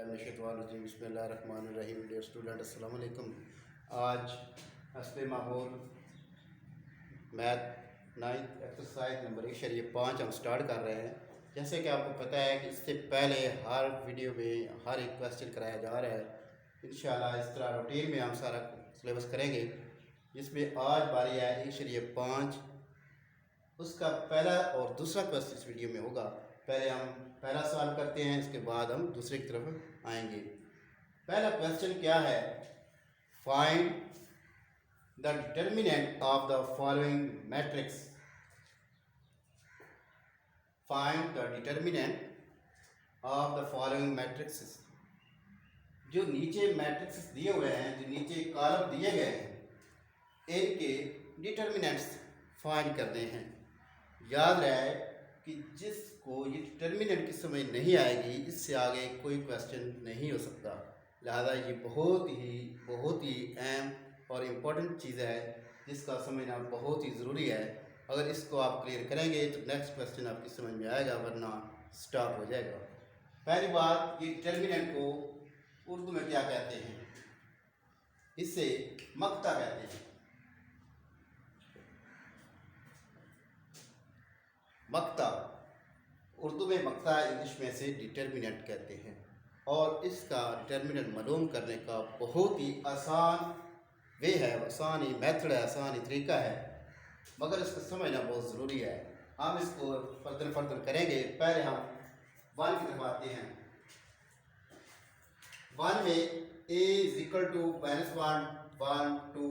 बिस्मिल्लाहिर्रहमानिर्रहीम बिस्मिल्लाहिर्रहमानिर्रहीम। Dear student, अस्सलाम वालेकुम। आज हस्ब मामूल मैथ 9th एक्सरसाइज नंबर 1.5 हम स्टार्ट कर रहे हैं। जैसे कि आपको पता है कि इससे पहले हर वीडियो में हर एक क्वेश्चन कराया जा रहा है। इंशाल्लाह इस तरह रूटीन में हम सारा सिलेबस करेंगे, जिसमें आज बारी है 1.5। उसका पहला और दूसरा क्वेश्चन इस वीडियो में होगा। पहले हम पहला सवाल करते हैं, इसके बाद हम दूसरे की तरफ आएंगे। पहला क्वेश्चन क्या है? Find the determinant of the following matrix. Find the determinant of the following matrix. जो नीचे मैट्रिक्स दिए हुए हैं, जो नीचे कॉलम दिए गए हैं, इनके डिटर्मिनेंट्स फाइंड करने हैं। याद रहे कि जिसको ये डिटर्मिनेंट की समझ नहीं आएगी, इससे आगे कोई क्वेश्चन नहीं हो सकता। लिहाजा ये बहुत ही अहम और इम्पोर्टेंट चीज़ है, जिसका समझना बहुत ही ज़रूरी है। अगर इसको आप क्लियर करेंगे तो नेक्स्ट क्वेश्चन आपकी समझ में आएगा, वरना स्टॉप हो जाएगा। पहली बात, ये डिटर्मिनेंट को उर्दू में क्या कहते हैं? इसे मक्ता कहते हैं। मक्ता उर्दू में मक्ता, इंग्लिश में से डिटर्मिनेंट कहते हैं। और इसका डिटर्मिनेंट मालूम करने का बहुत ही आसान वे है, आसान ही मेथड है, आसान ही तरीका है, मगर इसको समझना बहुत ज़रूरी है। हम इसको फर्दर करेंगे। पहले हम 1 की तरफ आते हैं। 1 में a = -1 1 2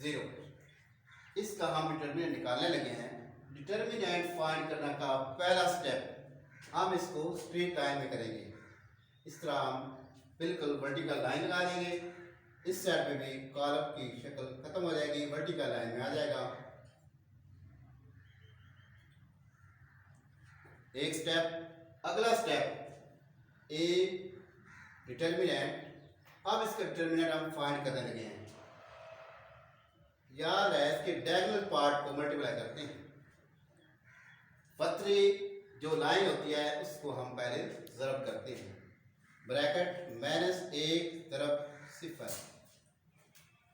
0, इसका हम डिटर्मिनेंट निकालने लगे हैं। डिटर्मिनेंट फाइंड करने का पहला स्टेप हम इसको स्ट्रेट लाइन में करेंगे। इस तरह हम बिल्कुल वर्टिकल लाइन लगा देंगे। इस साइड पे भी कॉलम की शक्ल खत्म हो जाएगी, वर्टिकल लाइन में आ जाएगा। एक स्टेप। अगला स्टेप ए डिटर्मिनेंट। अब इसका डिटर्मिनेंट हम फाइंड करने लगे हैं। याद है, इसके डायगोनल पार्ट को मल्टीप्लाई करते हैं। पतरी जो लाइन होती है उसको हम पहले ज़रब करते हैं। ब्रैकेट -1 ज़रब 0।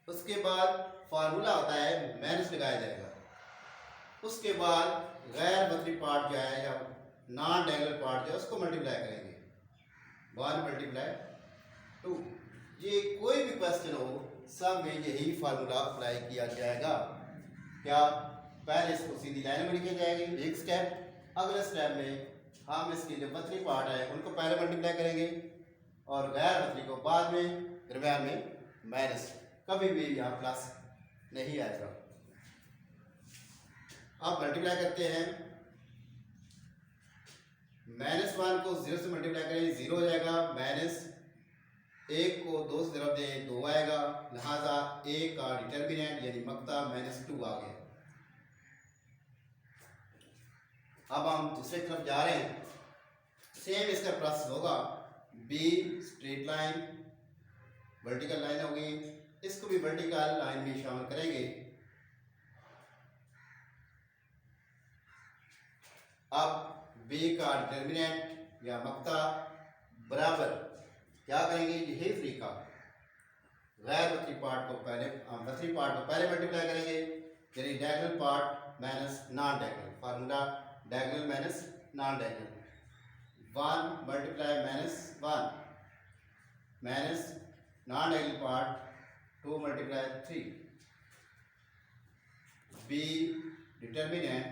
उसके बाद फार्मूला होता है माइनस लगाया जाएगा। उसके बाद गैर पतरी पार्ट जो है या नॉन डायगोनल पार्ट जो है उसको मल्टीप्लाई करेंगे। 1 × 2। ये कोई भी क्वेश्चन हो, सब में यही फार्मूला अप्लाई किया जाएगा। क्या? पहले इसको सीधी लाइन में लिखी जाएगी, एक स्टेप। अगले स्टेप में हम इसके जो पतली पार्ट है उनको पहले मल्टीप्लाई करेंगे और गैर पतली को बाद में, दरम्यान में माइनस। कभी भी यहाँ प्लस नहीं आएगा। अब मल्टीप्लाई करते हैं। -1 को 0 से मल्टीप्लाई करें, 0 हो जाएगा। -1 को 2 से ज़रब दें, 2 आएगा। लिहाजा a का डिटर्मिनेंट यानी मक्ता -2 आ गया। अब हम दूसरी तरफ जा रहे हैं। सेम इसका प्रोसेस होगा। b straight line, vertical line होगी, इसको भी वर्टिकल लाइन में शामिल करेंगे। अब b का डिटर्मिनेंट या मक्ता बराबर क्या करेंगे? यही तरीका। गैर पतली पार्ट को पहले, पतली पार्ट को पहले मल्टीप्लाई करेंगे, यानी diagonal part minus non diagonal. Formula diagonal minus non diagonal. 1 × -1 minus non diagonal part 2 × 3। b determinant,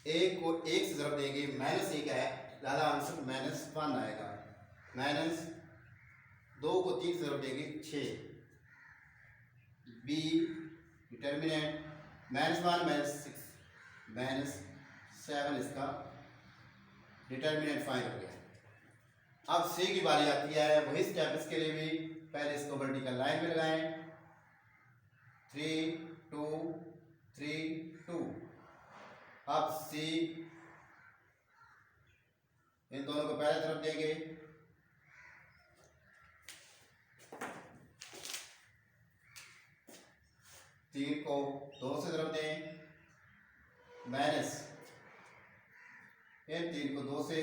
a को 1 से ज़रब देंगे, -1 है, ज़्यादा आंसर -1 आएगा। -2 को 3 से ज़रब देंगे, 6। b डिटर्मिनेंट -1 -6 -7 इसका डिटर्मिनेंट फाइंड हो गया। अब c की बारी आती है। वही स्टेप इसके लिए भी, पहले इसको वर्टिकल लाइन में लगाएं। 3 2 3 2। अब c इन दोनों को पहले तरफ देंगे। तीन को 2 से ज़रब दें, माइनस इन 3 को 2 से,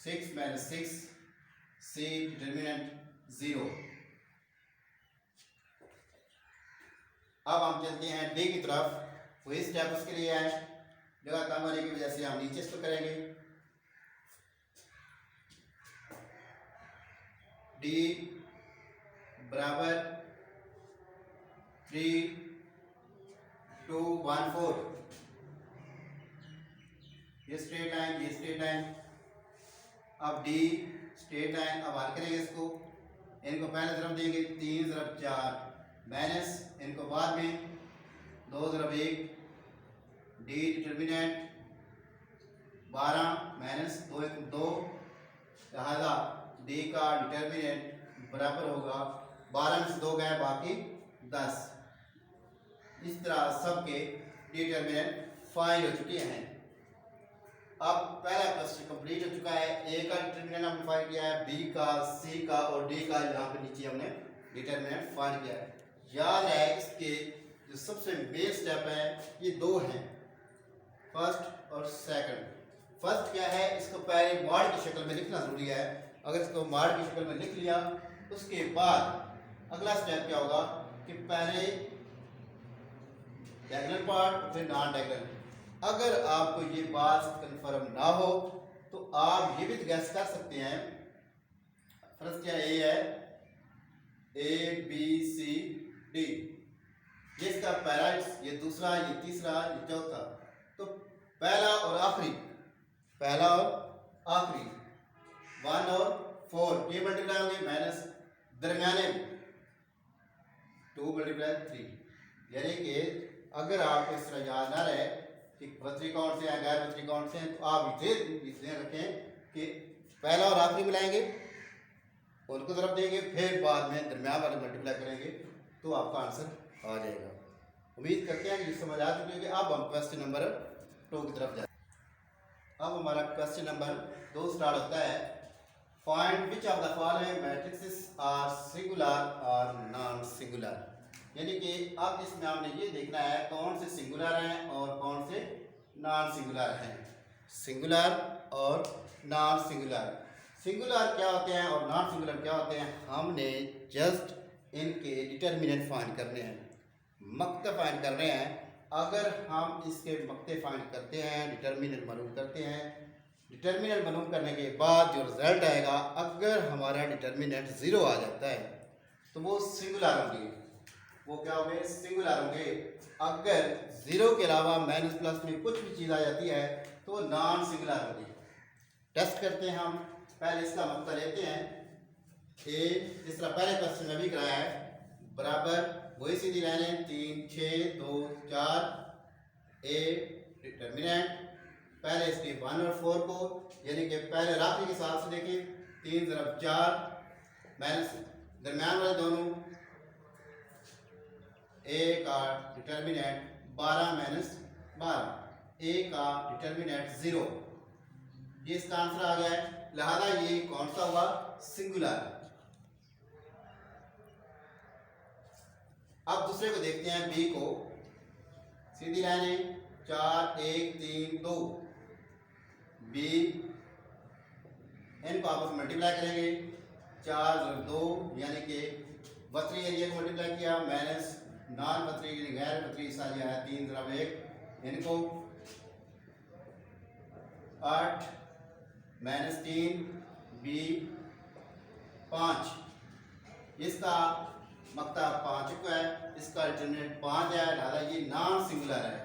6 माइनस 6 सी डिटर्मिनेंट 0। अब हम चलते हैं डी की तरफ। वही स्टेप उसके लिए है, जगह कम होने की वजह से हम नीचे इसको करेंगे। डी बराबर 3 2 1 4। ये स्ट्रेट लाइन, ये स्ट्रेट लाइन। अब डी स्ट्रेट लाइन, अब हल करेंगे इसको। इनको पहले तरफ देंगे 3 ज़रब 4 माइनस इनको बाद में 2 ज़रब 1 डी डिटर्मिनेंट 12 माइनस 2 1 2। लिहाजा डी का डिटर्मिनेंट बराबर होगा 12 में से 2 गए बाकी 10। इस तरह सबके डिटर्मिनेंट फाइंड हो चुके हैं। अब पहला क्वेश्चन कंप्लीट हो चुका है। ए का डिटर्मिनेंट हमने फाइंड किया है, बी का, सी का और डी का यहाँ पे नीचे हमने डिटर्मिनेंट फाइंड किया है। याद है इसके जो सबसे मेन स्टेप है ये दो हैं, फर्स्ट और सेकंड। फर्स्ट क्या है, इसको पहले मॉड की शक्ल में लिखना जरूरी है। अगर इसको मॉड की शक्ल में लिख लिया उसके बाद अगला स्टेप क्या होगा कि पहले डायगोनल पार्ट फिर नॉन डायगोनल। अगर आपको ये बात कंफर्म ना हो तो आप ये भी गैस कर सकते हैं। फर्स्ट क्या ए है, ए बी सी डी, ये इसका पहला, ये दूसरा, ये तीसरा, ये चौथा। तो पहला और आखिरी, पहला और आखिरी 1 और 4 ये मल्टीप्लाई होंगे माइनस दरमियाने 2 मल्टीप्लाई 3। यानी कि अगर आपको इस तरह याद ना रहे कि वक्री कौन से हैं गैर वक्री कौन से हैं, तो आप इसे रखें कि पहला और आखिरी मिलाएंगे, उनको तरफ देंगे, फिर बाद में दरमियान वाले मल्टीप्लाई करेंगे तो आपका आंसर आ जाएगा। उम्मीद करते हैं कि ये समझ आ चुकी होगी। अब हम क्वेश्चन नंबर 2 की तरफ जाते हैं। अब हमारा क्वेश्चन नंबर 2 स्टार्ट होता है। Find which of the following matrices are singular और नॉन सिंगुलर। यानी कि अब इसमें हमने ये देखना है कौन से सिंगुलर हैं और कौन से नॉन सिंगुलर हैं। सिंगुलर और नॉन सिंगुलर, सिंगुलर क्या होते हैं और नॉन सिंगुलर क्या होते हैं, हमने जस्ट इनके डिटर्मिनेंट फाइंड करने हैं, मक्ते फाइंड करने हैं। अगर हम इसके मक्ते फाइंड करते हैं, डिटर्मिनेंट मालूम करते हैं, डिटर्मिनेंट मालूम करने के बाद जो रिजल्ट आएगा, अगर हमारा डिटर्मिनेंट 0 आ जाता है तो वो सिंगुलर होंगे। वो क्या होंगे, सिंगुलर होंगे। अगर 0 के अलावा माइनस प्लस में कुछ भी चीज़ आ जाती है तो नॉन सिंगुलर होगी। टेस्ट करते हैं हम, पहले इसका मक्ता लेते हैं। ए जिस तरह पहले क्वेश्चन में भी कराया है, बराबर वही सीधी लाइनें 3 6 2 4। ए डिटर्मिनेंट पहले इसके 1 और 4 को, यानी कि पहले राशि के हिसाब से देखें 3 ज़रब 4 माइनस दरमियान वाले दोनों। ए का डिटर्मिनेंट 12 माइनस 12, ए का डिटर्मिनेंट 0। ये इसका आंसर आ गया है। लिहाजा ये कौन सा हुआ, सिंगुलर। अब दूसरे को देखते हैं, बी को। सीधी लाइनें 4 1 3 2। बी इनको आपस में मल्टीप्लाई करेंगे, 4 ज़रब 2 यानी कि वक्री एरिया को मल्टीप्लाई किया, माइनस नॉन वक्री यानी गैर वक्री हिस्सा लिया है 3 ज़रब 1, इनको 8 माइनस 3 बी 5। इसका मक्ता 5 का है, इसका डिटर्मिनेंट 5 है, लिहाजा ये नॉन सिंगुलर है,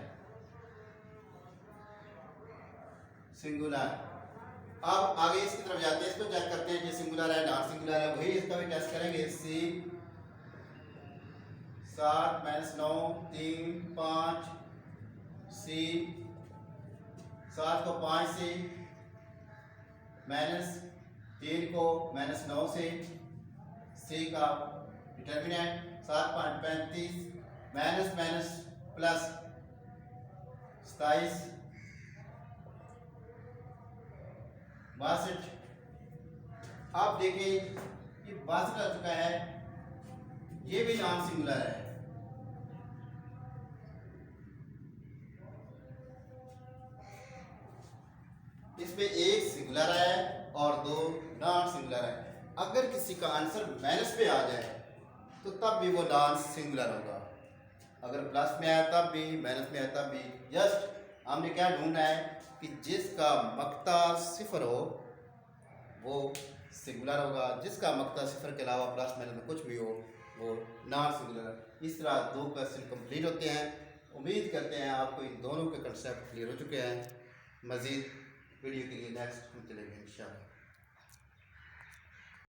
सिंगुलर। अब आगे इसकी तरफ जाते हैं, इसको चेक करते हैं कि सिंगुलर है नॉन सिंगुलर है। वही इसका भी टेस्ट करेंगे। सी 7 माइनस 9 3 5, सी 7 को 5 से माइनस 3 को माइनस 9 से। सी का डिटर्मिनेंट 7 5 35 माइनस माइनस प्लस 27 62। आप देखिए ये 62 आ चुका है, ये भी नॉन सिंगुलर है। इसमें एक सिंगुलर है और दो नॉन सिंगुलर है। अगर किसी का आंसर माइनस पे आ जाए तो तब भी वो नॉन सिंगुलर होगा, अगर प्लस में आया तब भी, माइनस में आया तब भी। जस्ट हमने क्या ढूंढना है कि जिसका मक्ता सिफर हो वो सिंगुलर होगा, जिसका मक्ता सिफर के अलावा प्लस माइनस में कुछ भी हो वो नॉन सिंगुलर। इस तरह 2 क्वेश्चन कंप्लीट होते हैं। उम्मीद करते हैं आपको इन दोनों के कंसेप्ट क्लियर हो चुके हैं। मज़ीद वीडियो के लिए नेक्स्ट हम चलेंगे इंशाअल्लाह।